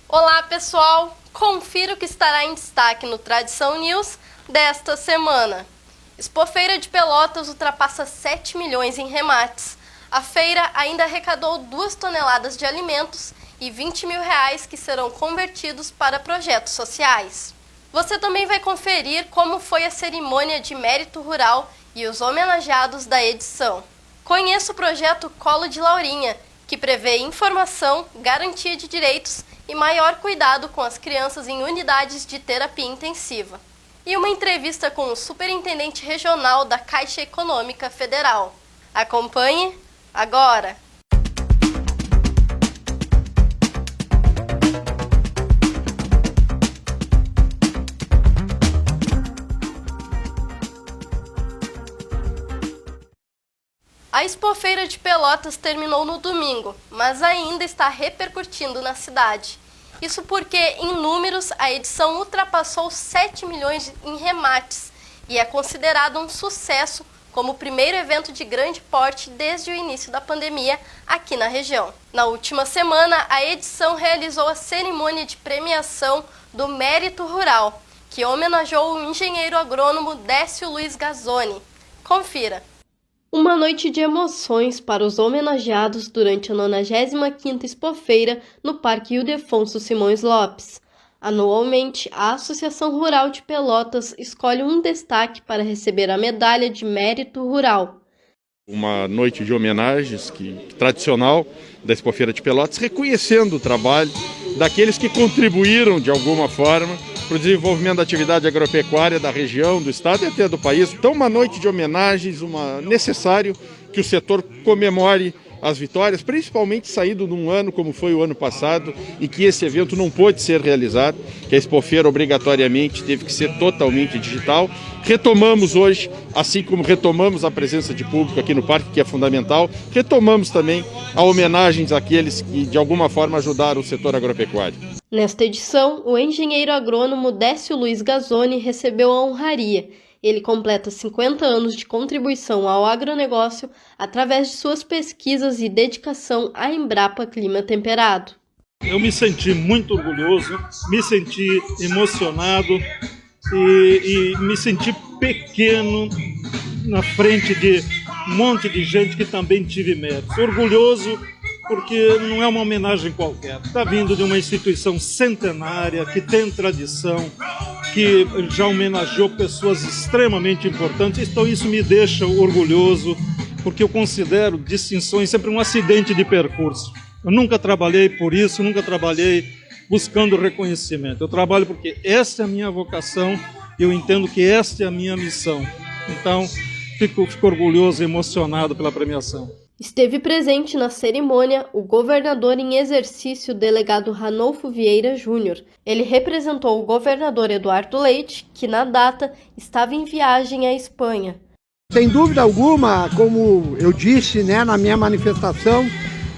Olá, pessoal! Confira o que estará em destaque no Tradição News desta semana. Expofeira de Pelotas ultrapassa 7 milhões em remates. A feira ainda arrecadou 2 toneladas de alimentos e R$20 mil que serão convertidos para projetos sociais. Você também vai conferir como foi a cerimônia de mérito rural e os homenageados da edição. Conheça o projeto Colo de Laurinha, que prevê informação, garantia de direitos e maior cuidado com as crianças em unidades de terapia intensiva. E uma entrevista com o superintendente regional da Caixa Econômica Federal. Acompanhe agora! A Expofeira de Pelotas terminou no domingo, mas ainda está repercutindo na cidade. Isso porque, em números, a edição ultrapassou 7 milhões em remates e é considerado um sucesso como o primeiro evento de grande porte desde o início da pandemia aqui na região. Na última semana, a edição realizou a cerimônia de premiação do Mérito Rural, que homenageou o engenheiro agrônomo Décio Luiz Gazzoni. Confira! Uma noite de emoções para os homenageados durante a 95ª Expofeira no Parque Ildefonso Simões Lopes. Anualmente, a Associação Rural de Pelotas escolhe um destaque para receber a medalha de mérito rural. Uma noite de homenagens tradicional da Expofeira de Pelotas, reconhecendo o trabalho daqueles que contribuíram de alguma forma para o desenvolvimento da atividade agropecuária da região, do estado e até do país. Então, uma noite de homenagens, necessário que o setor comemore as vitórias, principalmente saído num ano como foi o ano passado, em que esse evento não pôde ser realizado, que a Expofeira obrigatoriamente teve que ser totalmente digital. Retomamos hoje, assim como retomamos a presença de público aqui no parque, que é fundamental, retomamos também a homenagens àqueles que de alguma forma ajudaram o setor agropecuário. Nesta edição, o engenheiro agrônomo Décio Luiz Gazzoni recebeu a honraria. Ele completa 50 anos de contribuição ao agronegócio através de suas pesquisas e dedicação à Embrapa Clima Temperado. Eu me senti muito orgulhoso, me senti emocionado e me senti pequeno na frente de um monte de gente que também tive méritos. Orgulhoso porque não é uma homenagem qualquer. Está vindo de uma instituição centenária, que tem tradição, que já homenageou pessoas extremamente importantes. Então isso me deixa orgulhoso, porque eu considero distinções sempre um acidente de percurso. Eu nunca trabalhei por isso, nunca trabalhei buscando reconhecimento. Eu trabalho porque esta é a minha vocação, eu entendo que esta é a minha missão. Então, fico orgulhoso e emocionado pela premiação. Esteve presente na cerimônia o governador em exercício, delegado Ranolfo Vieira Júnior. Ele representou o governador Eduardo Leite, que na data estava em viagem à Espanha. Sem dúvida alguma, como eu disse, na minha manifestação,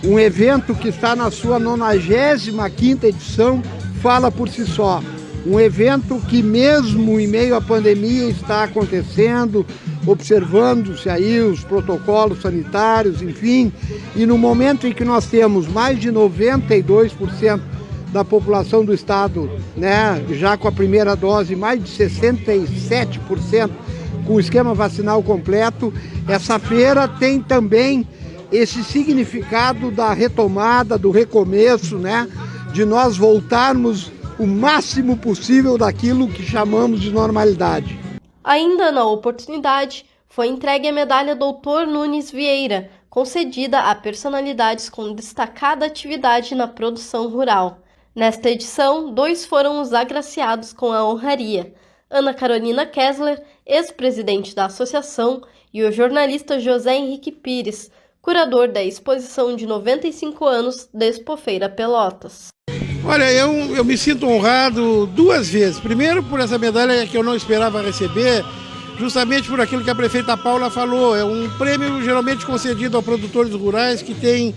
um evento que está na sua 95ª edição fala por si só. Um evento que mesmo em meio à pandemia está acontecendo, observando-se aí os protocolos sanitários, enfim, e no momento em que nós temos mais de 92% da população do estado, já com a primeira dose, mais de 67% com o esquema vacinal completo, essa feira tem também esse significado da retomada, do recomeço, de nós voltarmos o máximo possível daquilo que chamamos de normalidade. Ainda na oportunidade, foi entregue a medalha Dr. Nunes Vieira, concedida a personalidades com destacada atividade na produção rural. Nesta edição, 2 foram os agraciados com a honraria: Ana Carolina Kessler, ex-presidente da associação, e o jornalista José Henrique Pires, curador da exposição de 95 anos da Expofeira Pelotas. Olha, eu me sinto honrado 2 vezes. Primeiro, por essa medalha que eu não esperava receber, justamente por aquilo que a prefeita Paula falou. É um prêmio geralmente concedido a produtores rurais que têm,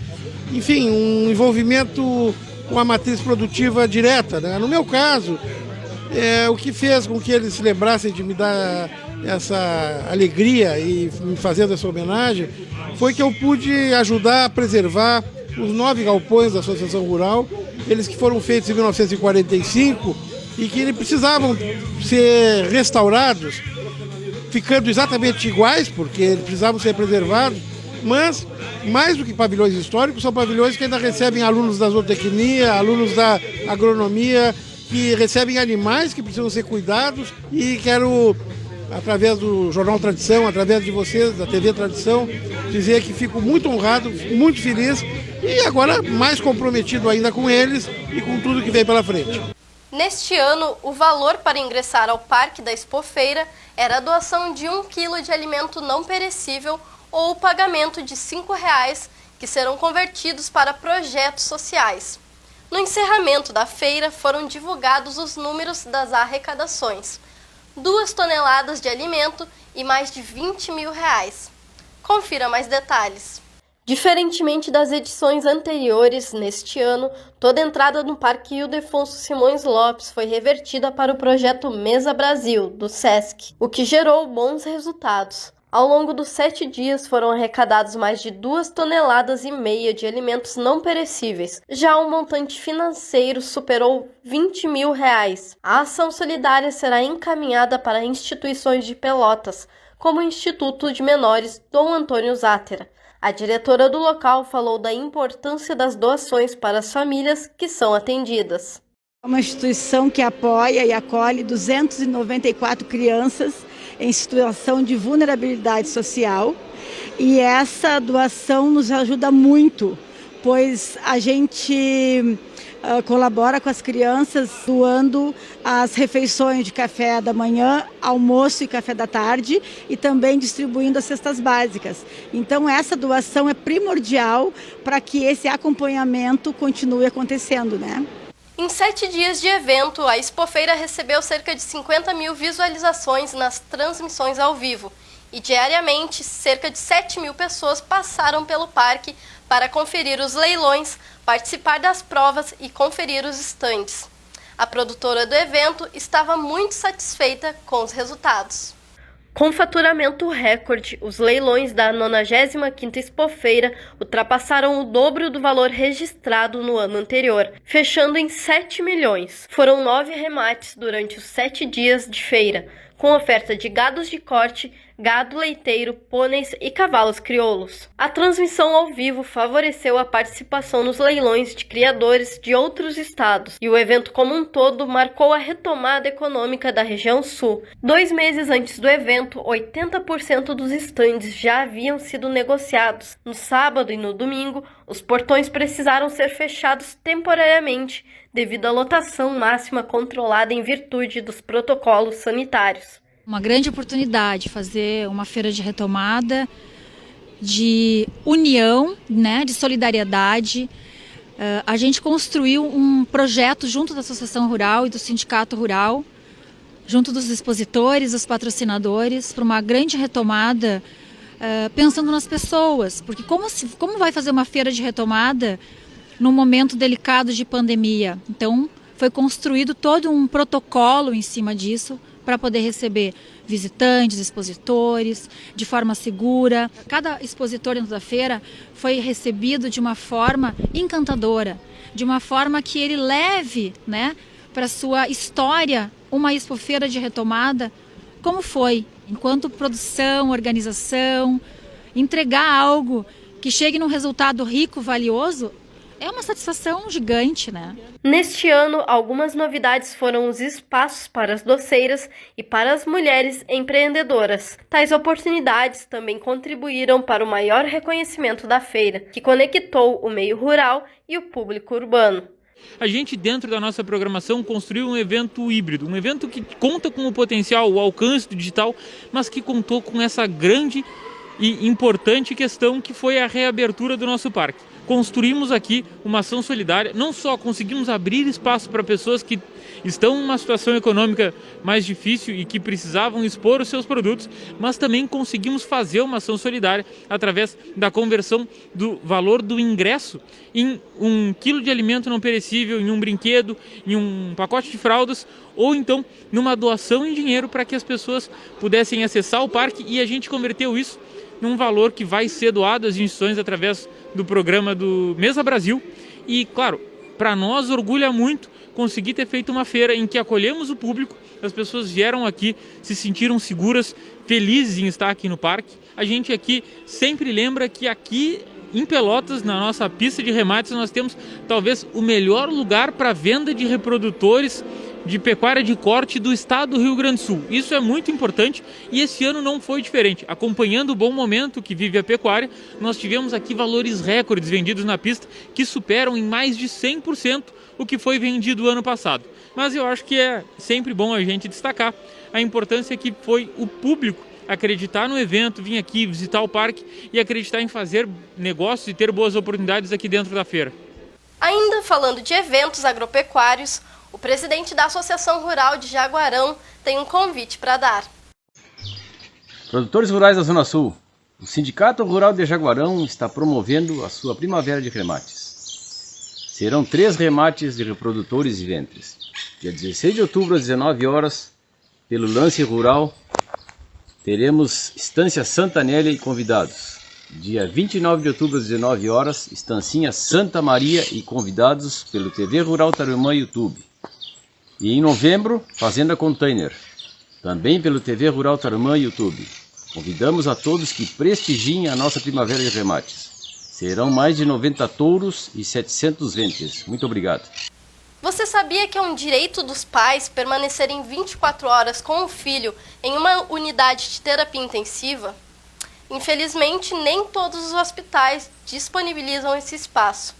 enfim, um envolvimento com a matriz produtiva direta. No meu caso, o que fez com que eles se lembrassem de me dar essa alegria e me fazendo essa homenagem foi que eu pude ajudar a preservar os 9 galpões da Associação Rural eles que foram feitos em 1945 e que eles precisavam ser restaurados, ficando exatamente iguais, porque eles precisavam ser preservados, mas mais do que pavilhões históricos, são pavilhões que ainda recebem alunos da zootecnia, alunos da agronomia, que recebem animais que precisam ser cuidados, e quero, através do Jornal Tradição, através de vocês, da TV Tradição, dizer que fico muito honrado, muito feliz e agora mais comprometido ainda com eles e com tudo que vem pela frente. Neste ano, o valor para ingressar ao Parque da Expofeira era a doação de 1 quilo de alimento não perecível ou o pagamento de R$ 5,00, que serão convertidos para projetos sociais. No encerramento da feira, foram divulgados os números das arrecadações: 2 toneladas de alimento e mais de R$20 mil. Confira mais detalhes. Diferentemente das edições anteriores, neste ano, toda a entrada no Parque Ildefonso Simões Lopes foi revertida para o projeto Mesa Brasil, do SESC, o que gerou bons resultados. Ao longo dos 7 dias foram arrecadados mais de 2,5 toneladas de alimentos não perecíveis. Já o montante financeiro superou R$20 mil. A ação solidária será encaminhada para instituições de Pelotas, como o Instituto de Menores Dom Antônio Zátera. A diretora do local falou da importância das doações para as famílias que são atendidas. É uma instituição que apoia e acolhe 294 crianças em situação de vulnerabilidade social, e essa doação nos ajuda muito, pois a gente colabora com as crianças doando as refeições de café da manhã, almoço e café da tarde, e também distribuindo as cestas básicas. Então essa doação é primordial para que esse acompanhamento continue acontecendo, né? Em 7 dias de evento, a Expofeira recebeu cerca de 50 mil visualizações nas transmissões ao vivo e diariamente cerca de 7 mil pessoas passaram pelo parque para conferir os leilões, participar das provas e conferir os estandes. A produtora do evento estava muito satisfeita com os resultados. Com faturamento recorde, os leilões da 95ª Expofeira ultrapassaram o dobro do valor registrado no ano anterior, fechando em 7 milhões. Foram 9 remates durante os 7 dias de feira, com oferta de gados de corte, gado leiteiro, pôneis e cavalos crioulos. A transmissão ao vivo favoreceu a participação nos leilões de criadores de outros estados, e o evento como um todo marcou a retomada econômica da região sul. 2 meses antes do evento, 80% dos estandes já haviam sido negociados. No sábado e no domingo, os portões precisaram ser fechados temporariamente devido à lotação máxima controlada em virtude dos protocolos sanitários. Uma grande oportunidade fazer uma feira de retomada, de união, né, de solidariedade. A gente construiu um projeto junto da Associação Rural e do Sindicato Rural, junto dos expositores, dos patrocinadores, para uma grande retomada, pensando nas pessoas. Porque como vai fazer uma feira de retomada num momento delicado de pandemia? Então, foi construído todo um protocolo em cima disso para poder receber visitantes, expositores, de forma segura. Cada expositor dentro da feira foi recebido de uma forma encantadora, de uma forma que ele leve, né, para a sua história uma expofeira de retomada, como foi, enquanto produção, organização, entregar algo que chegue num resultado rico, valioso, é uma satisfação gigante, né? Neste ano, algumas novidades foram os espaços para as doceiras e para as mulheres empreendedoras. Tais oportunidades também contribuíram para o maior reconhecimento da feira, que conectou o meio rural e o público urbano. A gente, dentro da nossa programação, construiu um evento híbrido, um evento que conta com o potencial, o alcance do digital, mas que contou com essa grande e importante questão que foi a reabertura do nosso parque. Construímos aqui uma ação solidária, não só conseguimos abrir espaço para pessoas que estão em uma situação econômica mais difícil e que precisavam expor os seus produtos, mas também conseguimos fazer uma ação solidária através da conversão do valor do ingresso em 1 quilo de alimento não perecível, em um brinquedo, em um pacote de fraldas, ou então numa doação em dinheiro para que as pessoas pudessem acessar o parque, e a gente converteu isso num valor que vai ser doado às instituições através do programa do Mesa Brasil. E, claro, para nós orgulha muito conseguir ter feito uma feira em que acolhemos o público, as pessoas vieram aqui, se sentiram seguras, felizes em estar aqui no parque. A gente aqui sempre lembra que aqui em Pelotas, na nossa pista de remates, nós temos talvez o melhor lugar para venda de reprodutores de pecuária de corte do estado do Rio Grande do Sul. Isso é muito importante e esse ano não foi diferente. Acompanhando o bom momento que vive a pecuária, nós tivemos aqui valores recordes vendidos na pista que superam em mais de 100% o que foi vendido ano passado. Mas eu acho que é sempre bom a gente destacar a importância que foi o público acreditar no evento, vir aqui visitar o parque e acreditar em fazer negócios e ter boas oportunidades aqui dentro da feira. Ainda falando de eventos agropecuários, o presidente da Associação Rural de Jaguarão tem um convite para dar. Produtores rurais da Zona Sul, o Sindicato Rural de Jaguarão está promovendo a sua Primavera de Remates. Serão 3 remates de reprodutores e ventres. Dia 16 de outubro, às 19 horas, pelo Lance Rural, teremos Estância Santa Nélia e convidados. Dia 29 de outubro, às 19 horas, Estancinha Santa Maria e convidados pelo TV Rural Tarumã YouTube. E em novembro, Fazenda Container, também pelo TV Rural Tarumã YouTube. Convidamos a todos que prestigiem a nossa Primavera de Remates. Serão mais de 90 touros e 700 ventres. Muito obrigado. Você sabia que é um direito dos pais permanecerem 24 horas com o filho em uma unidade de terapia intensiva? Infelizmente, nem todos os hospitais disponibilizam esse espaço.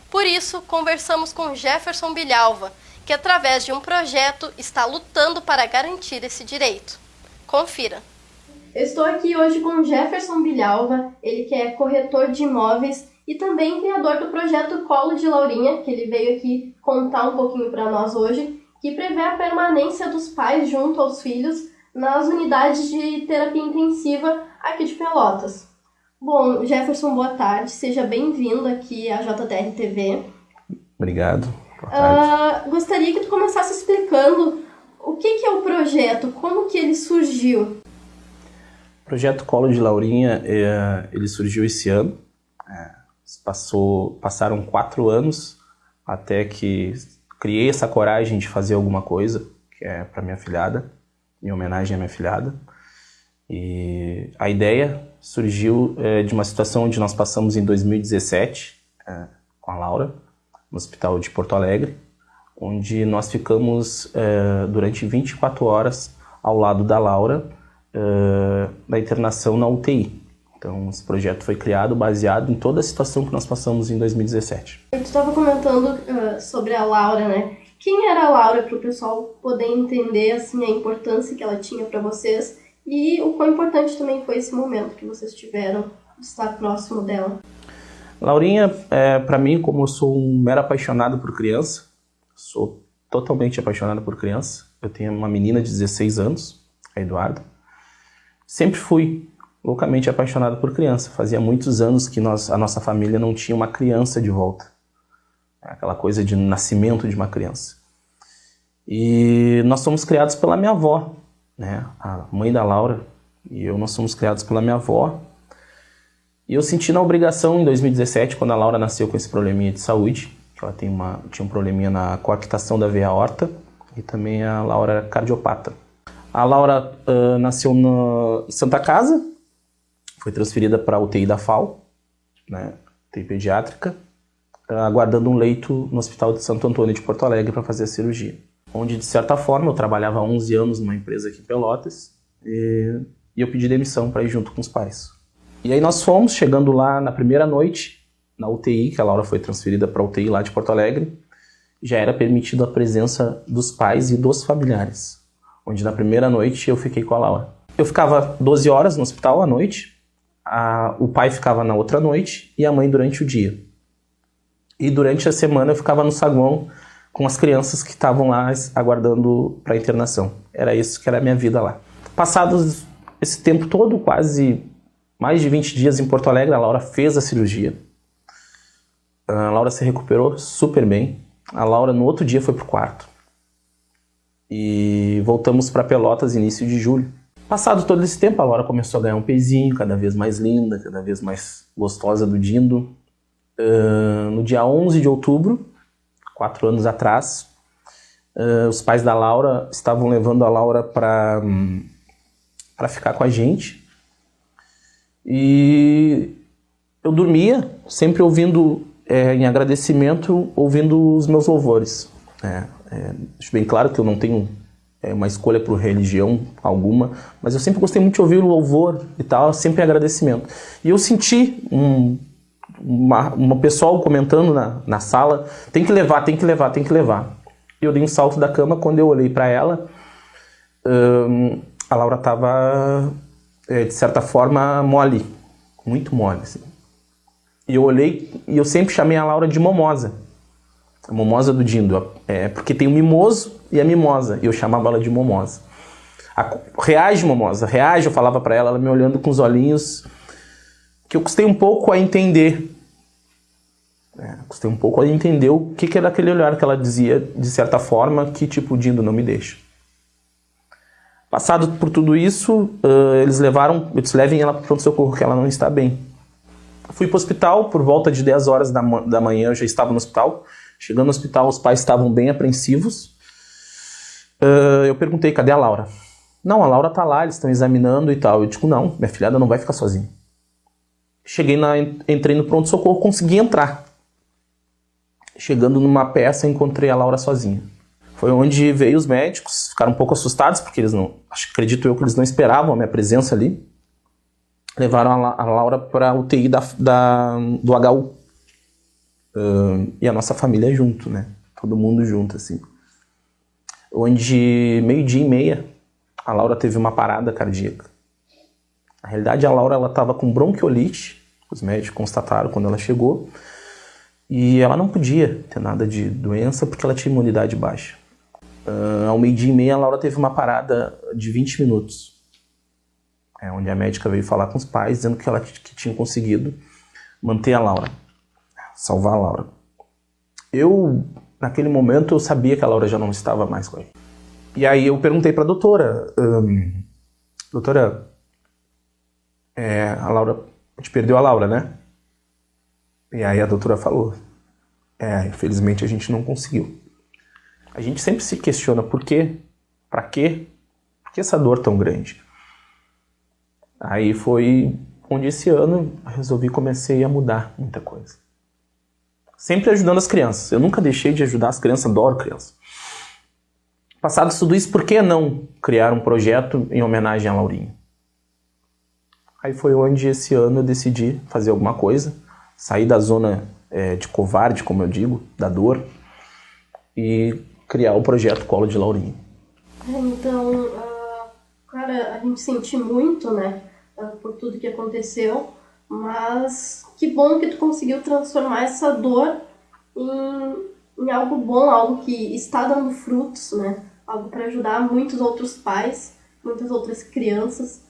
Por isso, conversamos com Jefferson Bilhalva, que através de um projeto está lutando para garantir esse direito. Confira. Eu estou aqui hoje com Jefferson Bilhalva, ele que é corretor de imóveis e também criador do projeto Colo de Laurinha, que ele veio aqui contar um pouquinho para nós hoje, que prevê a permanência dos pais junto aos filhos nas unidades de terapia intensiva aqui de Pelotas. Bom, Jefferson, boa tarde, seja bem-vindo aqui à JTR TV. Obrigado, boa tarde. Gostaria que tu começasse explicando o que é o projeto, como que ele surgiu. O projeto Colo de Laurinha, ele surgiu esse ano. Passaram 4 anos até que criei essa coragem de fazer alguma coisa, que é para minha filhada, em homenagem à minha filhada. E a ideia surgiu de uma situação onde nós passamos em 2017 com a Laura, no Hospital de Porto Alegre, onde nós ficamos durante 24 horas ao lado da Laura, da internação na UTI. Então, esse projeto foi criado baseado em toda a situação que nós passamos em 2017. Tu estava comentando sobre a Laura, né? Quem era a Laura, para o pessoal poder entender assim, a importância que ela tinha para vocês e o quão importante também foi esse momento que vocês tiveram de estar próximo dela? Laurinha, para mim, como eu sou um mero apaixonado por criança, sou totalmente apaixonado por criança. Eu tenho uma menina de 16 anos, a Eduarda. Sempre fui loucamente apaixonado por criança. Fazia muitos anos que a nossa família não tinha uma criança de volta. Aquela coisa de nascimento de uma criança. E nós somos criados pela minha avó, né? A mãe da Laura e eu, nós somos criados pela minha avó. E eu senti na obrigação, em 2017, quando a Laura nasceu com esse probleminha de saúde, que ela tinha um probleminha na coarctação da veia aorta, e também a Laura era cardiopata. A Laura nasceu em Santa Casa, foi transferida para a UTI da FAO, né, UTI pediátrica, aguardando um leito no Hospital de Santo Antônio de Porto Alegre para fazer a cirurgia. Onde, de certa forma, eu trabalhava há 11 anos numa empresa aqui em Pelotas e eu pedi demissão para ir junto com os pais. E aí nós fomos, chegando lá na primeira noite, na UTI, que a Laura foi transferida para a UTI lá de Porto Alegre, já era permitida a presença dos pais e dos familiares. Onde na primeira noite eu fiquei com a Laura. Eu ficava 12 horas no hospital à noite, o pai ficava na outra noite e a mãe durante o dia. E durante a semana eu ficava no saguão com as crianças que estavam lá aguardando para a internação. Era isso que era a minha vida lá. Passados esse tempo todo, quase mais de 20 dias em Porto Alegre, a Laura fez a cirurgia. A Laura se recuperou super bem. A Laura no outro dia foi pro quarto. E voltamos para Pelotas início de julho. Passado todo esse tempo, a Laura começou a ganhar um pezinho, cada vez mais linda, cada vez mais gostosa do Dindo. No dia 11 de outubro, 4 anos atrás, os pais da Laura estavam levando a Laura para ficar com a gente. E eu dormia, sempre ouvindo, em agradecimento, ouvindo os meus louvores. Acho bem claro que eu não tenho uma escolha por religião alguma, mas eu sempre gostei muito de ouvir o louvor e tal, sempre em agradecimento. E eu senti uma pessoal comentando na sala, tem que levar, tem que levar, tem que levar. E eu dei um salto da cama, quando eu olhei para ela, a Laura estava, de certa forma, mole, muito mole, assim. E eu olhei, e eu sempre chamei a Laura de Momosa, a Momosa do Dindo, porque tem o mimoso e a mimosa, e eu chamava ela de Momosa. Reage, Momosa, reage, eu falava para ela me olhando com os olhinhos, que eu custei um pouco a entender. Custei um pouco a entender o que era aquele olhar que ela dizia, de certa forma, que tipo, Dindo, não me deixa. Passado por tudo isso, eles levem ela para o pronto-socorro, que ela não está bem. Fui para o hospital, por volta de 10 horas da manhã eu já estava no hospital. Chegando no hospital, os pais estavam bem apreensivos. Eu perguntei, cadê a Laura? Não, a Laura está lá, eles estão examinando e tal. Eu digo, não, minha filhada não vai ficar sozinha. Entrei no pronto-socorro, consegui entrar. Chegando numa peça, encontrei a Laura sozinha. Foi onde veio os médicos, ficaram um pouco assustados, porque acredito eu que eles não esperavam a minha presença ali. Levaram a Laura para a UTI do HU. E a nossa família junto, né? Todo mundo junto, assim. Onde, 12:30, a Laura teve uma parada cardíaca. Na realidade, a Laura estava com bronquiolite, os médicos constataram quando ela chegou, e ela não podia ter nada de doença porque ela tinha imunidade baixa. Ao 12:30, a Laura teve uma parada de 20 minutos. Onde a médica veio falar com os pais, dizendo que tinha conseguido manter a Laura, salvar a Laura. Naquele momento, eu sabia que a Laura já não estava mais com ele. E aí eu perguntei para a doutora, doutora, a Laura, a gente perdeu a Laura, né? E aí a doutora falou, infelizmente a gente não conseguiu. A gente sempre se questiona por quê, para quê, por que essa dor tão grande? Aí foi onde esse ano eu comecei a mudar muita coisa. Sempre ajudando as crianças. Eu nunca deixei de ajudar as crianças, adoro crianças. Passado tudo isso, por que não criar um projeto em homenagem a Laurinha? Aí foi onde esse ano eu decidi fazer alguma coisa, sair da zona de covarde, como eu digo, da dor, e criar o projeto Colo de Laurinha. Então, cara, a gente sente muito, né, por tudo que aconteceu, mas que bom que tu conseguiu transformar essa dor em algo bom, algo que está dando frutos, né, algo para ajudar muitos outros pais, muitas outras crianças.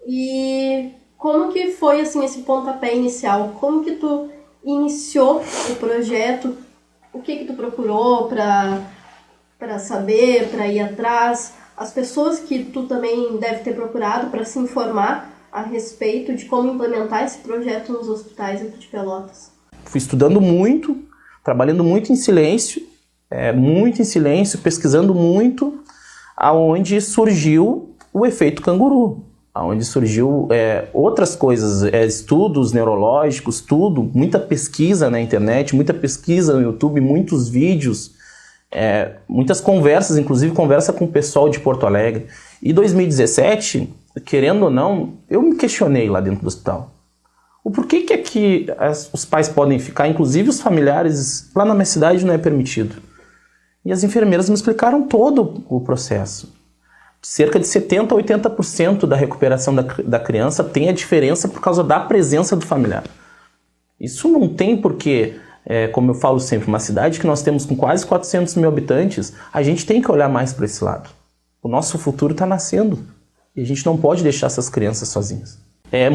E como que foi, assim, esse pontapé inicial? Como que tu iniciou o projeto? O que tu procurou para saber, para ir atrás? As pessoas que tu também deve ter procurado para se informar a respeito de como implementar esse projeto nos hospitais aqui de Pelotas. Fui estudando muito, trabalhando muito em silêncio, pesquisando muito, aonde surgiu o efeito canguru, aonde surgiu outras coisas, estudos neurológicos, tudo, muita pesquisa na internet, muita pesquisa no YouTube, muitos vídeos, muitas conversas, inclusive conversa com o pessoal de Porto Alegre. E 2017, querendo ou não, eu me questionei lá dentro do hospital. O porquê que aqui os pais podem ficar, inclusive os familiares, lá na minha cidade não é permitido. E as enfermeiras me explicaram todo o processo. Cerca de 70% a 80% da recuperação da criança tem a diferença por causa da presença do familiar. Isso não tem porquê, como eu falo sempre, uma cidade que nós temos com quase 400 mil habitantes, a gente tem que olhar mais para esse lado. O nosso futuro está nascendo e a gente não pode deixar essas crianças sozinhas. É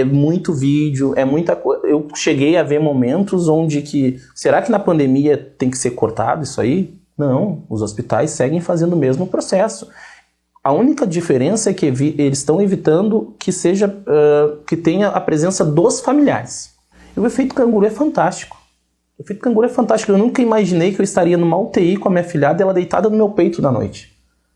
muito vídeo, é muita coisa. Eu cheguei a ver momentos onde será que na pandemia tem que ser cortado isso aí? Não, os hospitais seguem fazendo o mesmo processo. A única diferença é que eles estão evitando que tenha a presença dos familiares. E o efeito canguru é fantástico. O efeito canguru é fantástico. Eu nunca imaginei que eu estaria numa UTI com a minha filhada e ela deitada no meu peito na noite.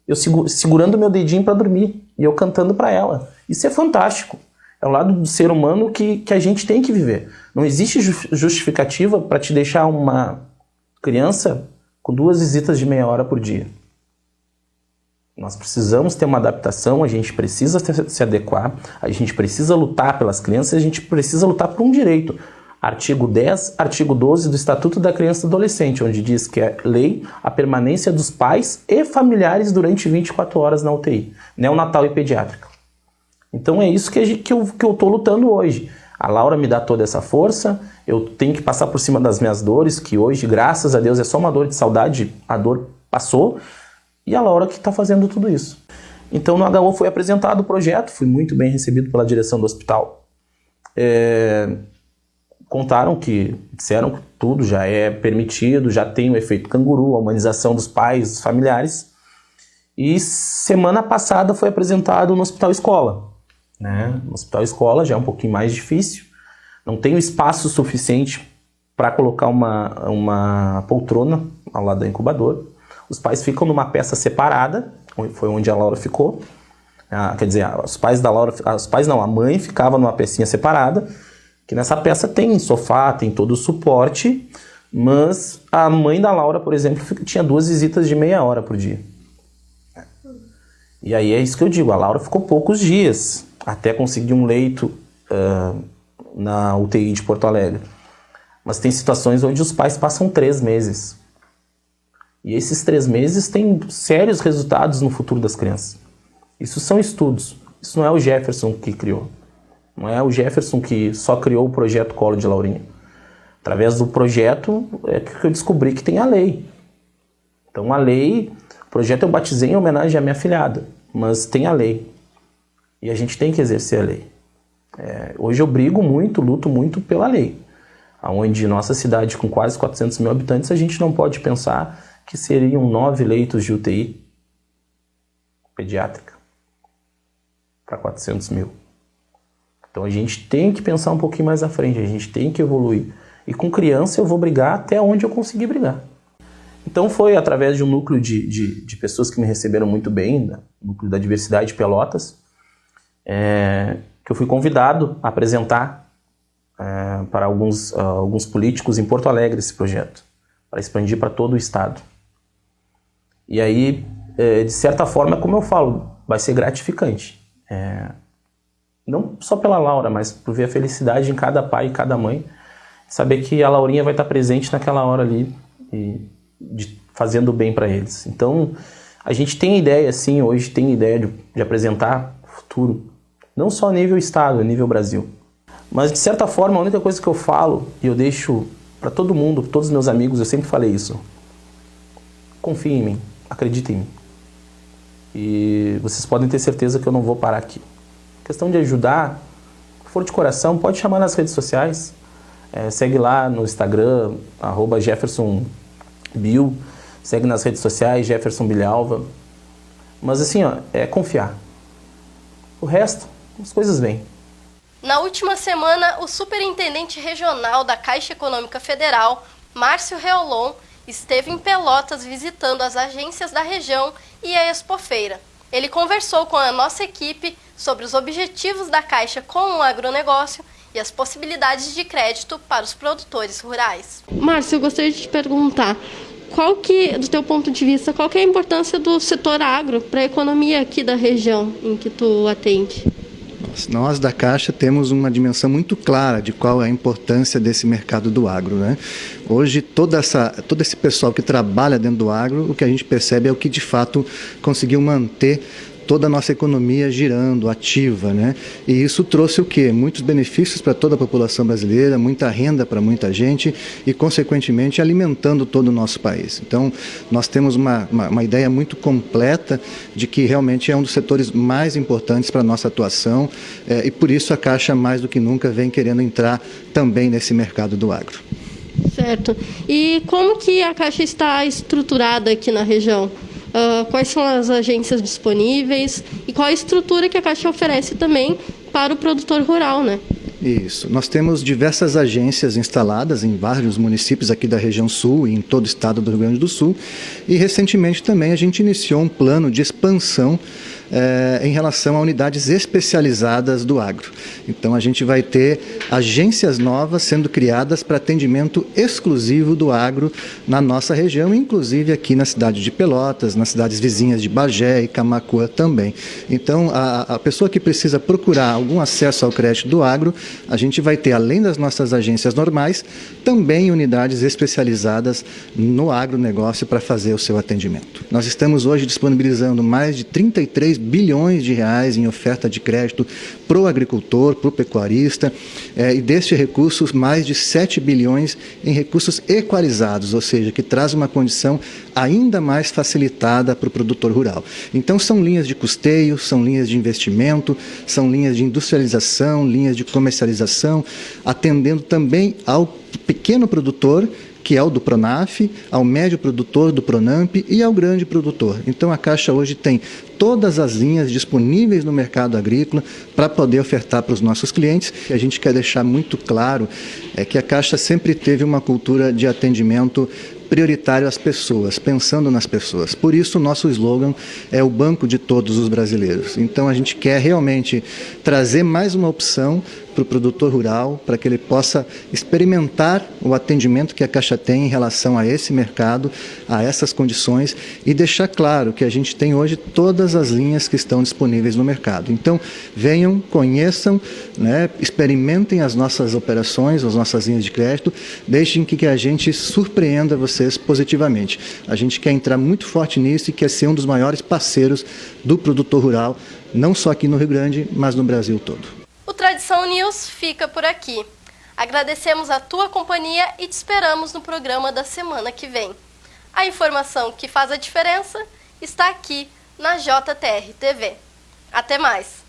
Eu segurando meu dedinho para dormir e eu cantando para ela. Isso é fantástico. É o lado do ser humano que a gente tem que viver. Não existe justificativa para te deixar uma criança com 2 visitas de meia hora por dia. Nós precisamos ter uma adaptação, a gente precisa se adequar, a gente precisa lutar pelas crianças, a gente precisa lutar por um direito. Artigo 10, artigo 12 do Estatuto da Criança e do Adolescente, onde diz que é lei a permanência dos pais e familiares durante 24 horas na UTI, neonatal e pediátrica. Então é isso que eu estou lutando hoje. A Laura me dá toda essa força, eu tenho que passar por cima das minhas dores, que hoje, graças a Deus, é só uma dor de saudade, a dor passou, e a Laura que está fazendo tudo isso. Então no HO foi apresentado o projeto, fui muito bem recebido pela direção do hospital. Disseram que tudo já é permitido, já tem o efeito canguru, a humanização dos pais, dos familiares. E semana passada foi apresentado no Hospital Escola. Né? No Hospital Escola já é um pouquinho mais difícil, não tem o espaço suficiente para colocar uma poltrona ao lado da incubadora. Os pais ficam numa peça separada, foi onde a Laura ficou. Quer dizer, a mãe ficava numa pecinha separada, que nessa peça tem sofá, tem todo o suporte, mas a mãe da Laura, por exemplo, tinha 2 visitas de meia hora por dia. E aí é isso que eu digo, a Laura ficou poucos dias até conseguir um leito na UTI de Porto Alegre. Mas tem situações onde os pais passam 3 meses. E esses 3 meses têm sérios resultados no futuro das crianças. Isso são estudos. Isso não é o Jefferson que criou. Não é o Jefferson que só criou o projeto Colo de Laurinha. Através do projeto é que eu descobri que tem a lei. Então a lei, o projeto eu batizei em homenagem à minha filhada, mas tem a lei. E a gente tem que exercer a lei. Hoje eu brigo muito, luto muito pela lei. Onde nossa cidade com quase 400 mil habitantes, a gente não pode pensar que seriam 9 leitos de UTI pediátrica para 400 mil. Então a gente tem que pensar um pouquinho mais à frente, a gente tem que evoluir. E com criança eu vou brigar até onde eu conseguir brigar. Então foi através de um núcleo de pessoas que me receberam muito bem, núcleo da Diversidade de Pelotas, que eu fui convidado a apresentar para alguns políticos em Porto Alegre esse projeto, para expandir para todo o estado. E aí, de certa forma, como eu falo, vai ser gratificante. Não só pela Laura, mas por ver a felicidade em cada pai e cada mãe, saber que a Laurinha vai estar presente naquela hora ali, fazendo bem para eles. Então, a gente tem ideia, sim, hoje tem ideia de apresentar o futuro, não só a nível estado, a nível Brasil. Mas, de certa forma, a única coisa que eu falo, e eu deixo para todo mundo, para todos os meus amigos, eu sempre falei isso: confie em mim, acredite em mim. E vocês podem ter certeza que eu não vou parar aqui. Questão de ajudar, se for de coração, pode chamar nas redes sociais. Segue lá no Instagram, @JeffersonBill, segue nas redes sociais, Jefferson Bilhalva. Mas assim, é confiar. O resto, as coisas vêm. Na última semana, o superintendente regional da Caixa Econômica Federal, Márcio Reolon, esteve em Pelotas visitando as agências da região e a Expofeira. Ele conversou com a nossa equipe sobre os objetivos da Caixa com o agronegócio e as possibilidades de crédito para os produtores rurais. Márcio, eu gostaria de te perguntar, do teu ponto de vista, qual que é a importância do setor agro para a economia aqui da região em que tu atende? Nós da Caixa temos uma dimensão muito clara de qual é a importância desse mercado do agro, né? Hoje, todo esse pessoal que trabalha dentro do agro, o que a gente percebe é o que de fato conseguiu manter toda a nossa economia girando, ativa, né? E isso trouxe o quê? Muitos benefícios para toda a população brasileira, muita renda para muita gente e, consequentemente, alimentando todo o nosso país. Então, nós temos uma ideia muito completa de que realmente é um dos setores mais importantes para a nossa atuação e, por isso, a Caixa, mais do que nunca, vem querendo entrar também nesse mercado do agro. Certo. E como que a Caixa está estruturada aqui na região? Quais são as agências disponíveis e qual a estrutura que a Caixa oferece também para o produtor rural, né? Isso. Nós temos diversas agências instaladas em vários municípios aqui da região sul e em todo o estado do Rio Grande do Sul. E recentemente também a gente iniciou um plano de expansão em relação a unidades especializadas do agro. Então a gente vai ter agências novas sendo criadas para atendimento exclusivo do agro na nossa região, inclusive aqui na cidade de Pelotas, nas cidades vizinhas de Bagé e Camaquã também. Então a pessoa que precisa procurar algum acesso ao crédito do agro, a gente vai ter, além das nossas agências normais, também unidades especializadas no agronegócio para fazer o seu atendimento. Nós estamos hoje disponibilizando mais de 33 bilhões de reais em oferta de crédito para o agricultor, para o pecuarista, e deste recurso, mais de 7 bilhões em recursos equalizados, ou seja, que traz uma condição ainda mais facilitada para o produtor rural. Então são linhas de custeio, são linhas de investimento, são linhas de industrialização, linhas de comercialização, atendendo também ao pequeno produtor, que é o do Pronaf, ao médio produtor do Pronamp e ao grande produtor. Então a Caixa hoje tem todas as linhas disponíveis no mercado agrícola para poder ofertar para os nossos clientes. E a gente quer deixar muito claro que a Caixa sempre teve uma cultura de atendimento prioritário às pessoas, pensando nas pessoas. Por isso o nosso slogan é o banco de todos os brasileiros. Então a gente quer realmente trazer mais uma opção para o produtor rural, para que ele possa experimentar o atendimento que a Caixa tem em relação a esse mercado, a essas condições, e deixar claro que a gente tem hoje todas as linhas que estão disponíveis no mercado. Então venham, conheçam, experimentem as nossas operações, as nossas linhas de crédito, deixem que a gente surpreenda vocês positivamente. A gente quer entrar muito forte nisso e quer ser um dos maiores parceiros do produtor rural, não só aqui no Rio Grande, mas no Brasil todo. O Tradição News fica por aqui. Agradecemos a tua companhia e te esperamos no programa da semana que vem. A informação que faz a diferença está aqui na JTR TV. Até mais!